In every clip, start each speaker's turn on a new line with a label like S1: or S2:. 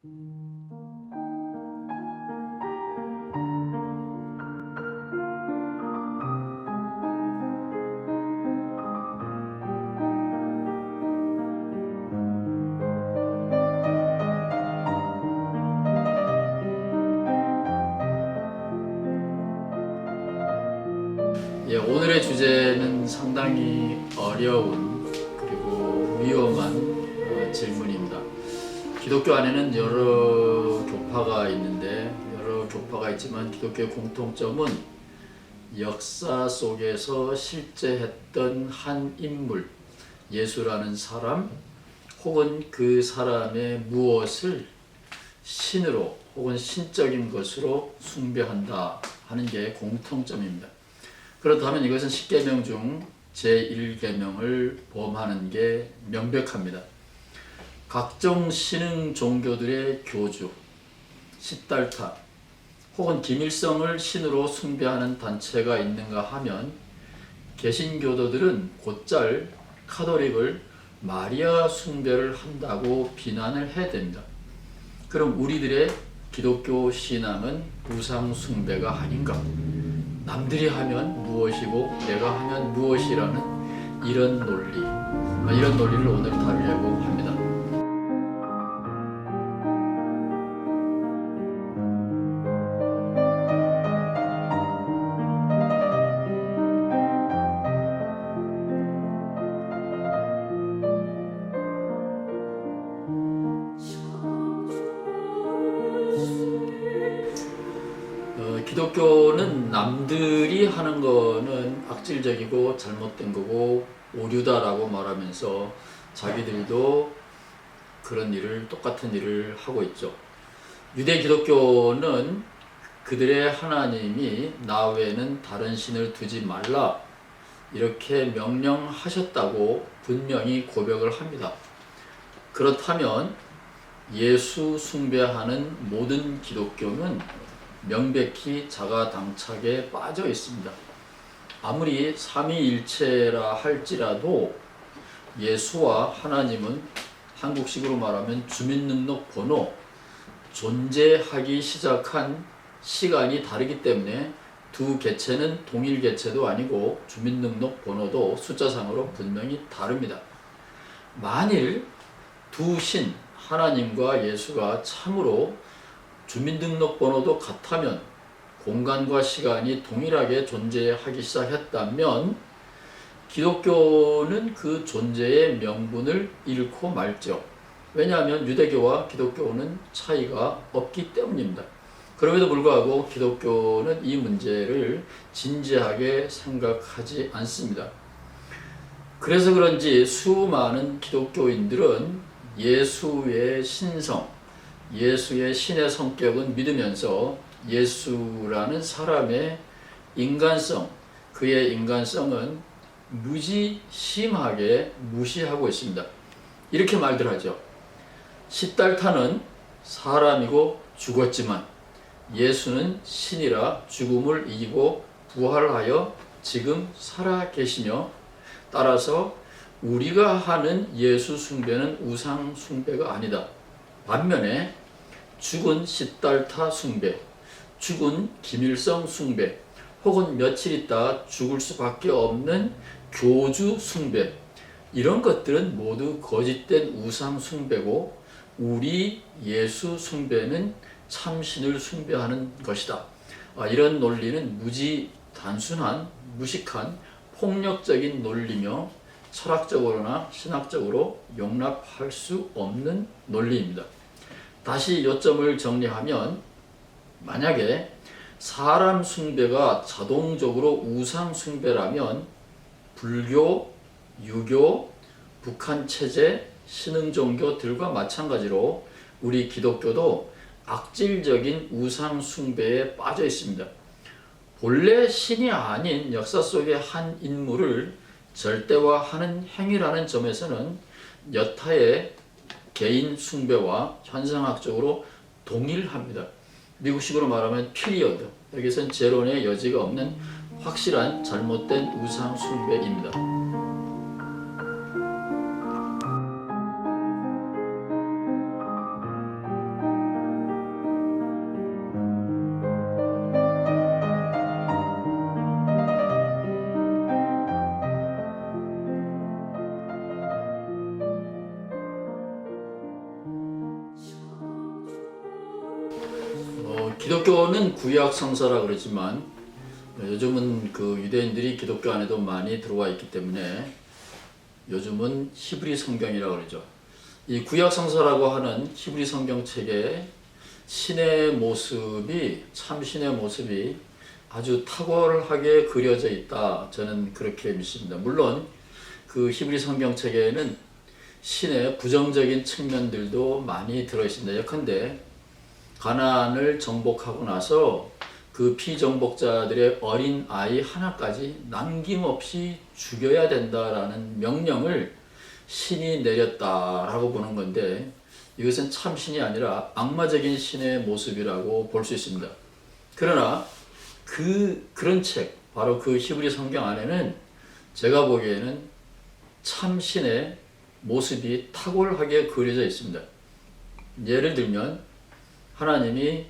S1: 오늘의 주제는 상당히 어려운 그리고 위험한 질문입니다. 기독교 안에는 여러 교파가 있는데 여러 교파가 있지만 기독교의 공통점은 역사 속에서 실제했던 한 인물, 예수라는 사람 혹은 그 사람의 무엇을 신으로 혹은 신적인 것으로 숭배한다 하는 게 공통점입니다. 그렇다면 이것은 10계명 중 제1계명을 범하는 게 명백합니다. 각종 신흥 종교들의 교주, 시달타 혹은 김일성을 신으로 숭배하는 단체가 있는가 하면 개신교도들은 곧잘 카톨릭을 마리아 숭배를 한다고 비난을 해야 됩니다. 그럼 우리들의 기독교 신앙은 우상 숭배가 아닌가? 남들이 하면 무엇이고 내가 하면 무엇이라는 이런 논리를 오늘 다루려고 합니다. 기독교는 남들이 하는 거는 악질적이고 잘못된 거고 오류다라고 말하면서 자기들도 그런 일을 똑같은 일을 하고 있죠. 유대 기독교는 그들의 하나님이 나 외에는 다른 신을 두지 말라 이렇게 명령하셨다고 분명히 고백을 합니다. 그렇다면 예수 숭배하는 모든 기독교는 명백히 자가당착에 빠져 있습니다. 아무리 삼위일체라 할지라도 예수와 하나님은 한국식으로 말하면 주민등록번호, 존재하기 시작한 시간이 다르기 때문에 두 개체는 동일 개체도 아니고 주민등록번호도 숫자상으로 분명히 다릅니다. 만일 두 신, 하나님과 예수가 참으로 주민등록번호도 같다면 공간과 시간이 동일하게 존재하기 시작했다면 기독교는 그 존재의 명분을 잃고 말죠. 왜냐하면 유대교와 기독교는 차이가 없기 때문입니다. 그럼에도 불구하고 기독교는 이 문제를 진지하게 생각하지 않습니다. 그래서 그런지 수많은 기독교인들은 예수의 신성, 예수의 신의 성격은 믿으면서 예수라는 사람의 인간성, 그의 인간성은 무지심하게 무시하고 있습니다. 이렇게 말들 하죠. 시달타는 사람이고 죽었지만 예수는 신이라 죽음을 이기고 부활하여 지금 살아 계시며 따라서 우리가 하는 예수 숭배는 우상 숭배가 아니다. 반면에 죽은 시달타 숭배, 죽은 김일성 숭배, 혹은 며칠 있다 죽을 수밖에 없는 교주 숭배, 이런 것들은 모두 거짓된 우상 숭배고 우리 예수 숭배는 참신을 숭배하는 것이다. 이런 논리는 단순한 무식한 폭력적인 논리며 철학적으로나 신학적으로 용납할 수 없는 논리입니다. 다시 요점을 정리하면 만약에 사람 숭배가 자동적으로 우상 숭배라면 불교, 유교, 북한 체제, 신흥 종교들과 마찬가지로 우리 기독교도 악질적인 우상 숭배에 빠져 있습니다. 본래 신이 아닌 역사 속의 한 인물을 절대화하는 행위라는 점에서는 여타의 개인 숭배와 현상학적으로 동일합니다. 미국식으로 말하면 피리어드, 여기서는 재론의 여지가 없는 확실한 잘못된 우상 숭배입니다. 기독교는 구약 성서라 그러지만 요즘은 그 유대인들이 기독교 안에도 많이 들어와 있기 때문에 요즘은 히브리 성경이라고 그러죠. 이 구약 성서라고 하는 히브리 성경책에 신의 모습이, 참 신의 모습이 아주 탁월하게 그려져 있다. 저는 그렇게 믿습니다. 물론 그 히브리 성경책에는 신의 부정적인 측면들도 많이 들어있습니다. 예컨대 가나안을 정복하고 나서 그 피정복자들의 어린 아이 하나까지 남김없이 죽여야 된다라는 명령을 신이 내렸다라고 보는 건데, 이것은 참 신이 아니라 악마적인 신의 모습이라고 볼 수 있습니다. 그러나 그런 책, 바로 그 히브리 성경 안에는 제가 보기에는 참 신의 모습이 탁월하게 그려져 있습니다. 예를 들면 하나님이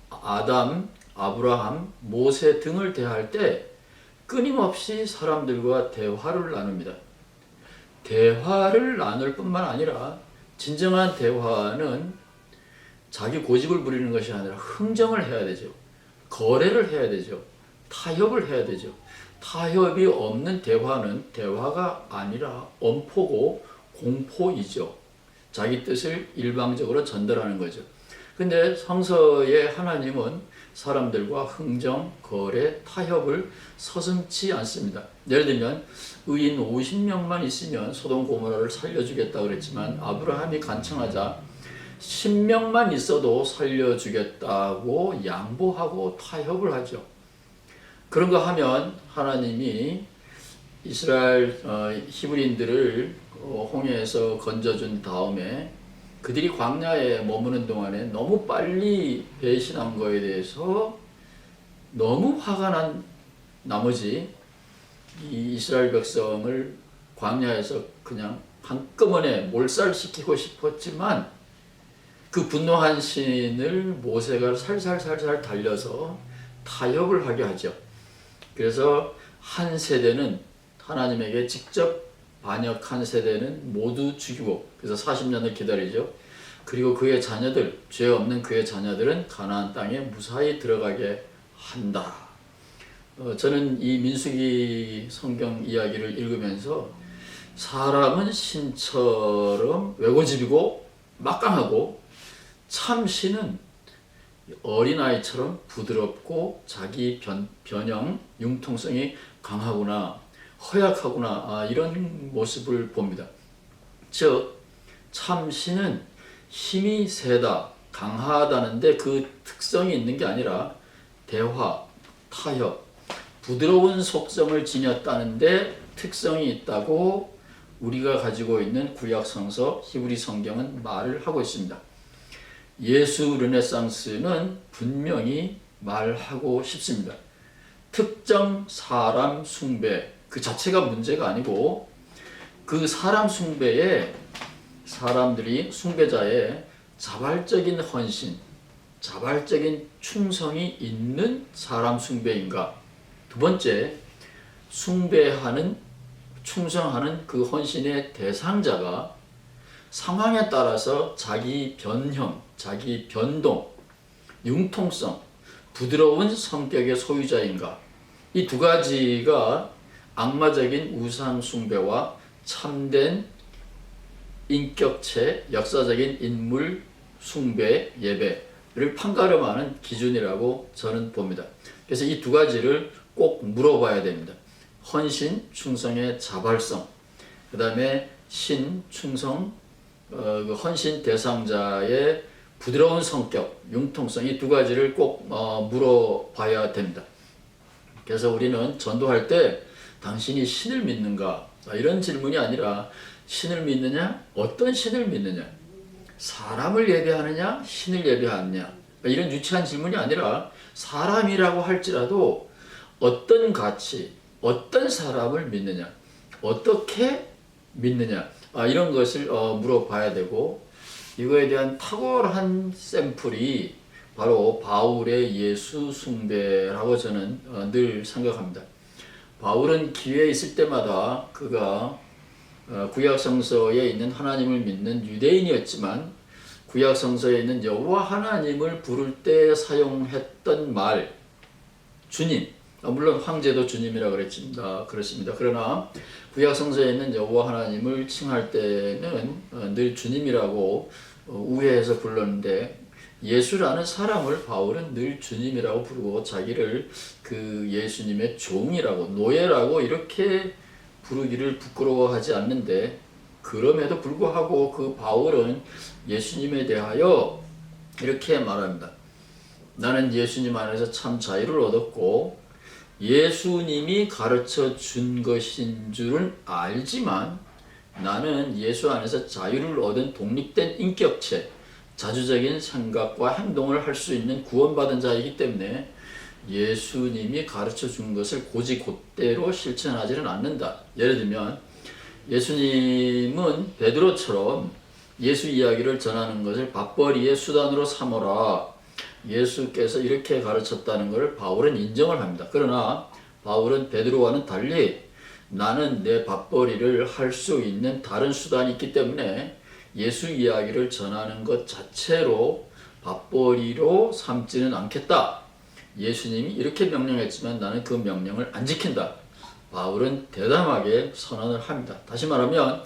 S1: 아담, 아브라함, 모세 등을 대할 때 끊임없이 사람들과 대화를 나눕니다. 대화를 나눌 뿐만 아니라 진정한 대화는 자기 고집을 부리는 것이 아니라 흥정을 해야 되죠. 거래를 해야 되죠. 타협을 해야 되죠. 타협이 없는 대화는 대화가 아니라 엄포고 공포이죠. 자기 뜻을 일방적으로 전달하는 거죠. 근데 성서의 하나님은 사람들과 흥정, 거래, 타협을 서슴지 않습니다. 예를 들면 의인 50명만 있으면 소돔 고모라를 살려주겠다 그랬지만 아브라함이 간청하자 10명만 있어도 살려주겠다고 양보하고 타협을 하죠. 그런 거 하면 하나님이 이스라엘 히브리인들을 홍해에서 건져준 다음에 그들이 광야에 머무는 동안에 너무 빨리 배신한 거에 대해서 너무 화가 난 나머지 이 이스라엘 백성을 광야에서 그냥 한꺼번에 몰살시키고 싶었지만 그 분노한 신을 모세가 살살살살 달려서 타협을 하게 하죠. 그래서 한 세대는 하나님에게 직접 반역한 세대는 모두 죽이고, 그래서 40년을 기다리죠. 그리고 그의 자녀들, 죄 없는 그의 자녀들은 가나안 땅에 무사히 들어가게 한다. 저는 이 민수기 성경 이야기를 읽으면서 사람은 신처럼 외고집이고 막강하고 참 신은 어린아이처럼 부드럽고 자기 변형, 융통성이 강하구나, 허약하구나, 이런 모습을 봅니다. 즉 참신은 힘이 세다, 강하다는데 그 특성이 있는 게 아니라 대화, 타협, 부드러운 속성을 지녔다는데 특성이 있다고 우리가 가지고 있는 구약성서 히브리 성경은 말을 하고 있습니다. 예수 르네상스는 분명히 말하고 싶습니다. 특정 사람 숭배 그 자체가 문제가 아니고 그 사람 숭배에 사람들이 숭배자의 자발적인 헌신, 자발적인 충성이 있는 사람 숭배인가? 두 번째, 숭배하는, 충성하는 그 헌신의 대상자가 상황에 따라서 자기 변형, 자기 변동, 융통성, 부드러운 성격의 소유자인가? 이 두 가지가 악마적인 우상 숭배와 참된 인격체, 역사적인 인물 숭배, 예배를 판가름하는 기준이라고 저는 봅니다. 그래서 이 두 가지를 꼭 물어봐야 됩니다. 헌신, 충성의 자발성, 그 다음에 신, 충성, 헌신 대상자의 부드러운 성격, 융통성, 이 두 가지를 꼭 물어봐야 됩니다. 그래서 우리는 전도할 때 당신이 신을 믿는가? 이런 질문이 아니라 신을 믿느냐? 어떤 신을 믿느냐? 사람을 예배하느냐? 신을 예배하느냐? 이런 유치한 질문이 아니라 사람이라고 할지라도 어떤 가치, 어떤 사람을 믿느냐? 어떻게 믿느냐? 이런 것을 물어봐야 되고, 이거에 대한 탁월한 샘플이 바로 바울의 예수 숭배라고 저는 늘 생각합니다. 바울은 기회에 있을 때마다 그가 구약 성서에 있는 하나님을 믿는 유대인이었지만 구약 성서에 있는 여호와 하나님을 부를 때 사용했던 말 주님, 물론 황제도 주님이라 그렇습니다. 그러나 구약 성서에 있는 여호와 하나님을 칭할 때는 늘 주님이라고 우회해서 불렀는데 예수라는 사람을 바울은 늘 주님이라고 부르고 자기를 그 예수님의 종이라고 노예라고 이렇게 부르기를 부끄러워하지 않는데 그럼에도 불구하고 그 바울은 예수님에 대하여 이렇게 말합니다. 나는 예수님 안에서 참 자유를 얻었고 예수님이 가르쳐 준 것인 줄은 알지만 나는 예수 안에서 자유를 얻은 독립된 인격체, 자주적인 생각과 행동을 할 수 있는 구원받은 자이기 때문에 예수님이 가르쳐 준 것을 곧대로 실천하지는 않는다. 예를 들면 예수님은 베드로처럼 예수 이야기를 전하는 것을 밥벌이의 수단으로 삼어라. 예수께서 이렇게 가르쳤다는 것을 바울은 인정을 합니다. 그러나 바울은 베드로와는 달리 나는 내 밥벌이를 할 수 있는 다른 수단이 있기 때문에 예수 이야기를 전하는 것 자체로 밥벌이로 삼지는 않겠다. 예수님이 이렇게 명령했지만 나는 그 명령을 안 지킨다. 바울은 대담하게 선언을 합니다. 다시 말하면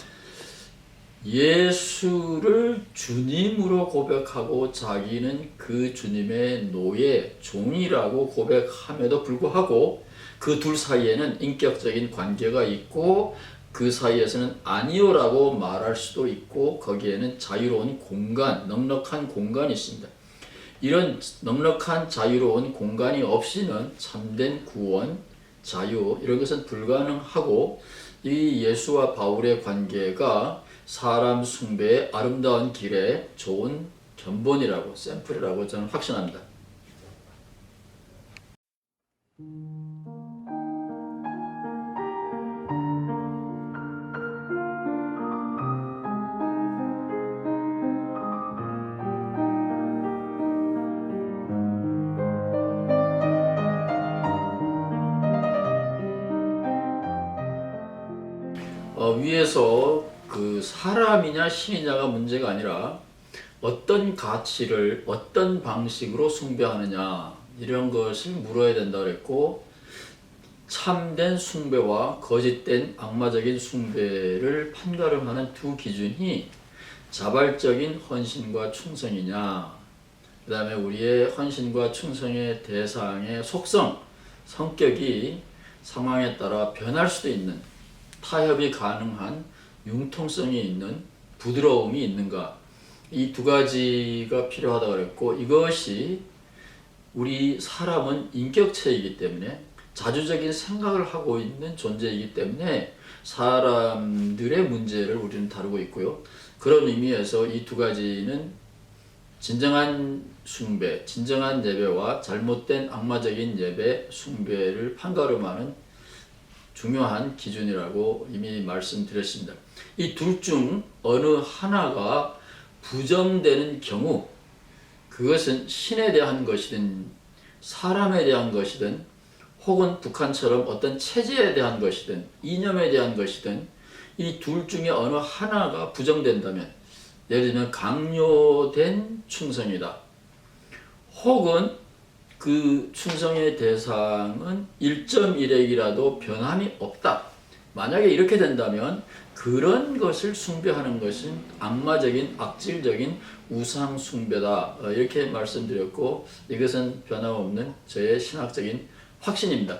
S1: 예수를 주님으로 고백하고 자기는 그 주님의 노예, 종이라고 고백함에도 불구하고 그 둘 사이에는 인격적인 관계가 있고 그 사이에서는 아니요라고 말할 수도 있고 거기에는 자유로운 공간, 넉넉한 공간이 있습니다. 이런 넉넉한 자유로운 공간이 없이는 참된 구원, 자유 이런 것은 불가능하고 이 예수와 바울의 관계가 사람 숭배의 아름다운 길에 좋은 견본이라고 샘플이라고 저는 확신합니다. 위에서 그 사람이냐 신이냐가 문제가 아니라 어떤 가치를 어떤 방식으로 숭배하느냐 이런 것을 물어야 된다고 했고 참된 숭배와 거짓된 악마적인 숭배를 판가름하는 두 기준이 자발적인 헌신과 충성이냐 그 다음에 우리의 헌신과 충성의 대상의 속성, 성격이 상황에 따라 변할 수도 있는 타협이 가능한 융통성이 있는 부드러움이 있는가 이 두 가지가 필요하다고 그랬고 이것이 우리 사람은 인격체이기 때문에 자주적인 생각을 하고 있는 존재이기 때문에 사람들의 문제를 우리는 다루고 있고요. 그런 의미에서 이 두 가지는 진정한 숭배, 진정한 예배와 잘못된 악마적인 예배, 숭배를 판가름하는 중요한 기준이라고 이미 말씀드렸습니다. 이 둘 중 어느 하나가 부정되는 경우 그것은 신에 대한 것이든 사람에 대한 것이든 혹은 북한처럼 어떤 체제에 대한 것이든 이념에 대한 것이든 이 둘 중에 어느 하나가 부정된다면 예를 들면 강요된 충성이다. 혹은 그 충성의 대상은 1.1핵이라도 변함이 없다. 만약에 이렇게 된다면 그런 것을 숭배하는 것은 악마적인 악질적인 우상 숭배다. 이렇게 말씀드렸고 이것은 변함없는 저의 신학적인 확신입니다.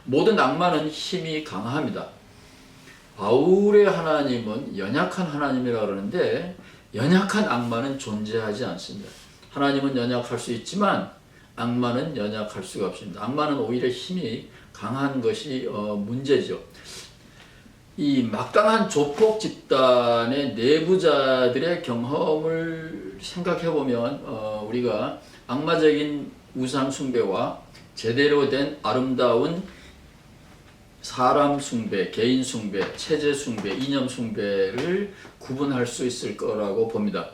S1: 모든 악마는 힘이 강합니다. 바울의 하나님은 연약한 하나님이라고 그러는데 연약한 악마는 존재하지 않습니다. 하나님은 연약할 수 있지만 악마는 연약할 수가 없습니다. 악마는 오히려 힘이 강한 것이 문제죠. 이 막강한 조폭 집단의 내부자들의 경험을 생각해 보면 우리가 악마적인 우상 숭배와 제대로 된 아름다운 사람 숭배, 개인 숭배, 체제 숭배, 이념 숭배를 구분할 수 있을 거라고 봅니다.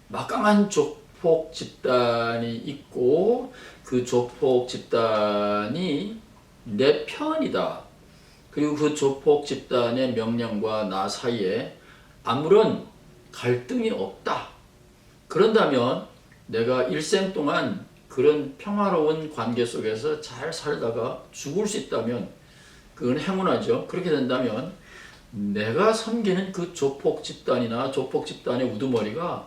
S1: 막강한 조폭 집단이 있고 그 조폭 집단이 내 편이다. 그리고 그 조폭 집단의 명령과 나 사이에 아무런 갈등이 없다. 그런다면 내가 일생 동안 그런 평화로운 관계 속에서 잘 살다가 죽을 수 있다면 그건 행운하죠. 그렇게 된다면 내가 섬기는 그 조폭 집단이나 조폭 집단의 우두머리가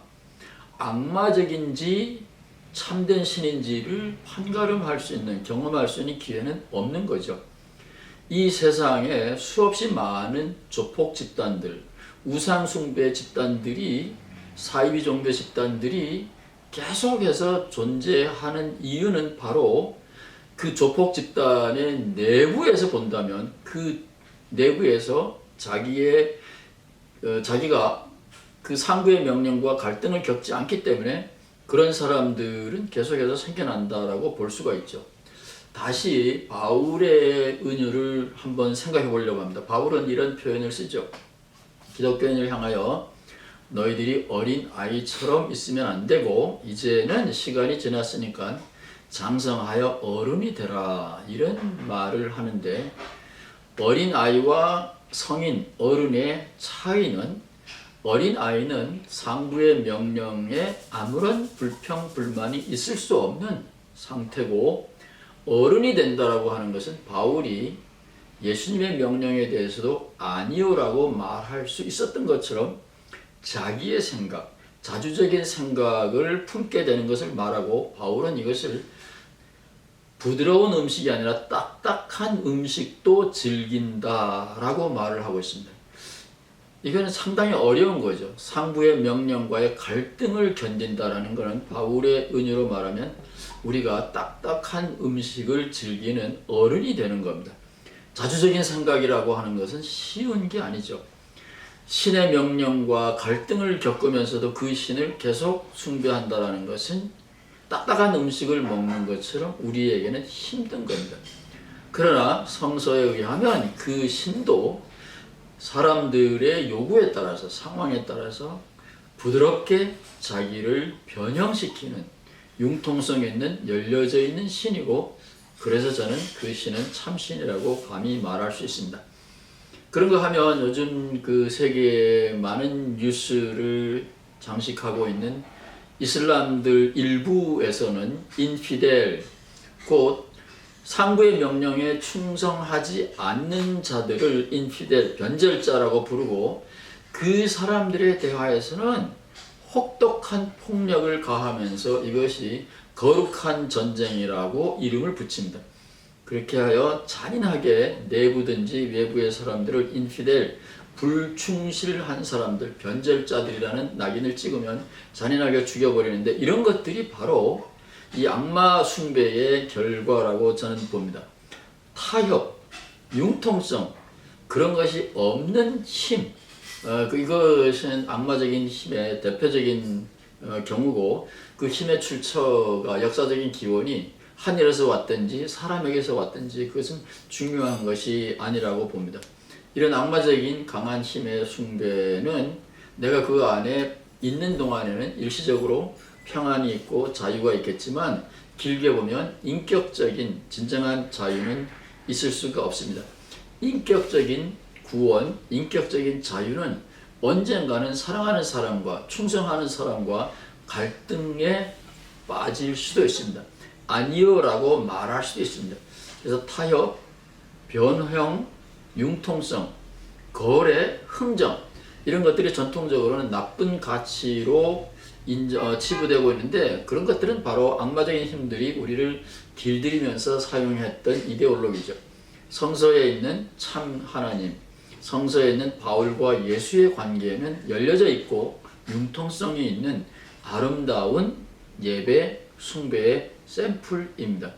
S1: 악마적인지 참된 신인지를 판가름할 수 있는, 경험할 수 있는 기회는 없는 거죠. 이 세상에 수없이 많은 조폭 집단들, 우상숭배 집단들이, 사이비 종교 집단들이 계속해서 존재하는 이유는 바로 그 조폭 집단의 내부에서 본다면 그 내부에서 자기가 그 상부의 명령과 갈등을 겪지 않기 때문에 그런 사람들은 계속해서 생겨난다라고 볼 수가 있죠. 다시 바울의 은유를 한번 생각해 보려고 합니다. 바울은 이런 표현을 쓰죠. 기독교인을 향하여 너희들이 어린 아이처럼 있으면 안 되고 이제는 시간이 지났으니까 장성하여 어른이 되라, 이런 말을 하는데, 어린 아이와 성인, 어른의 차이는, 어린 아이는 상부의 명령에 아무런 불평불만이 있을 수 없는 상태고, 어른이 된다라고 하는 것은 바울이 예수님의 명령에 대해서도 아니요라고 말할 수 있었던 것처럼 자기의 생각, 자주적인 생각을 품게 되는 것을 말하고, 바울은 이것을 부드러운 음식이 아니라 딱딱한 음식도 즐긴다라고 말을 하고 있습니다. 이거는 상당히 어려운 거죠. 상부의 명령과의 갈등을 견딘다라는 것은 바울의 은유로 말하면 우리가 딱딱한 음식을 즐기는 어른이 되는 겁니다. 자주적인 생각이라고 하는 것은 쉬운 게 아니죠. 신의 명령과 갈등을 겪으면서도 그 신을 계속 숭배한다라는 것은 딱딱한 음식을 먹는 것처럼 우리에게는 힘든 겁니다. 그러나 성서에 의하면 그 신도 사람들의 요구에 따라서, 상황에 따라서 부드럽게 자기를 변형시키는 융통성 있는, 열려져 있는 신이고, 그래서 저는 그 신은 참신이라고 감히 말할 수 있습니다. 그런 거 하면 요즘 그 세계의 많은 뉴스를 장식하고 있는 이슬람들 일부에서는 인피델, 곧 상부의 명령에 충성하지 않는 자들을 인피델, 변절자라고 부르고, 그 사람들에 대하여서는 혹독한 폭력을 가하면서 이것이 거룩한 전쟁이라고 이름을 붙입니다. 그렇게 하여 잔인하게 내부든지 외부의 사람들을 인피델, 불충실한 사람들, 변절자들이라는 낙인을 찍으면 잔인하게 죽여버리는데, 이런 것들이 바로 이 악마 숭배의 결과라고 저는 봅니다. 타협, 융통성, 그런 것이 없는 힘, 이것은 악마적인 힘의 대표적인 경우고, 그 힘의 출처가, 역사적인 기원이 하늘에서 왔든지 사람에게서 왔든지 그것은 중요한 것이 아니라고 봅니다. 이런 악마적인 강한 힘의 숭배는 내가 그 안에 있는 동안에는 일시적으로 평안이 있고 자유가 있겠지만, 길게 보면 인격적인 진정한 자유는 있을 수가 없습니다. 인격적인 구원, 인격적인 자유는 언젠가는 사랑하는 사람과, 충성하는 사람과 갈등에 빠질 수도 있습니다. 아니요라고 말할 수도 있습니다. 그래서 타협, 변형, 융통성, 거래, 흥정, 이런 것들이 전통적으로는 나쁜 가치로 치부되고 있는데, 그런 것들은 바로 악마적인 힘들이 우리를 길들이면서 사용했던 이데올로기죠. 성서에 있는 참 하나님, 성서에 있는 바울과 예수의 관계에는 열려져 있고 융통성이 있는 아름다운 예배, 숭배의 샘플입니다.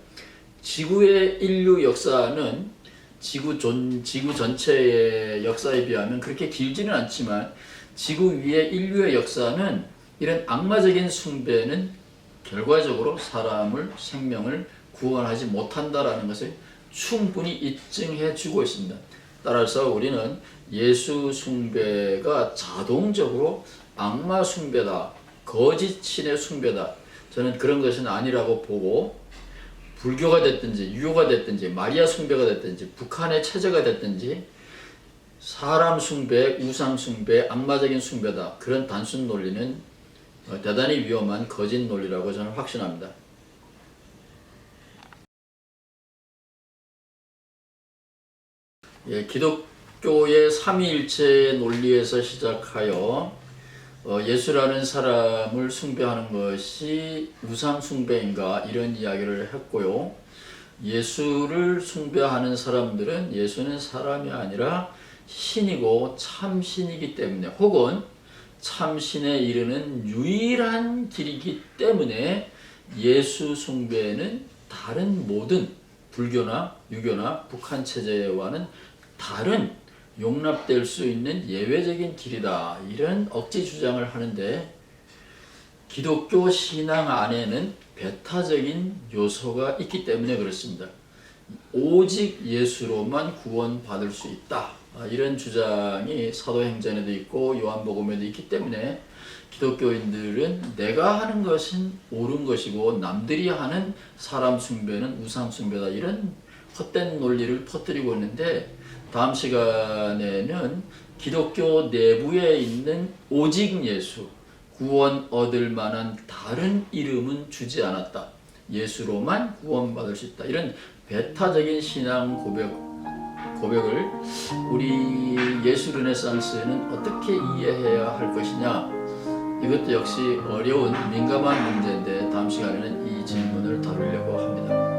S1: 지구의 인류 역사는 지구 전체의 역사에 비하면 그렇게 길지는 않지만, 지구 위의 인류의 역사는 이런 악마적인 숭배는 결과적으로 사람을, 생명을 구원하지 못한다라는 것을 충분히 입증해 주고 있습니다. 따라서 우리는 예수 숭배가 자동적으로 악마 숭배다, 거짓 신의 숭배다, 저는 그런 것은 아니라고 보고, 불교가 됐든지 유교가 됐든지 마리아 숭배가 됐든지 북한의 체제가 됐든지 사람 숭배, 우상 숭배, 악마적인 숭배다, 그런 단순 논리는 대단히 위험한 거짓 논리라고 저는 확신합니다. 예, 기독교의 삼위일체 논리에서 시작하여 예수라는 사람을 숭배하는 것이 우상 숭배인가 이런 이야기를 했고요. 예수를 숭배하는 사람들은 예수는 사람이 아니라 신이고 참신이기 때문에 혹은 참신에 이르는 유일한 길이기 때문에 예수 숭배는 다른 모든 불교나 유교나 북한 체제와는 다른 용납될 수 있는 예외적인 길이다. 이런 억지 주장을 하는데 기독교 신앙 안에는 배타적인 요소가 있기 때문에 그렇습니다. 오직 예수로만 구원받을 수 있다. 이런 주장이 사도행전에도 있고 요한복음에도 있기 때문에 기독교인들은 내가 하는 것은 옳은 것이고 남들이 하는 사람 숭배는 우상 숭배다. 이런 헛된 논리를 퍼뜨리고 있는데 다음 시간에는 기독교 내부에 있는 오직 예수, 구원 얻을 만한 다른 이름은 주지 않았다. 예수로만 구원받을 수 있다. 이런 배타적인 신앙 고백을 우리 예수 르네상스는 어떻게 이해해야 할 것이냐. 이것도 역시 어려운 민감한 문제인데 다음 시간에는 이 질문을 다루려고 합니다.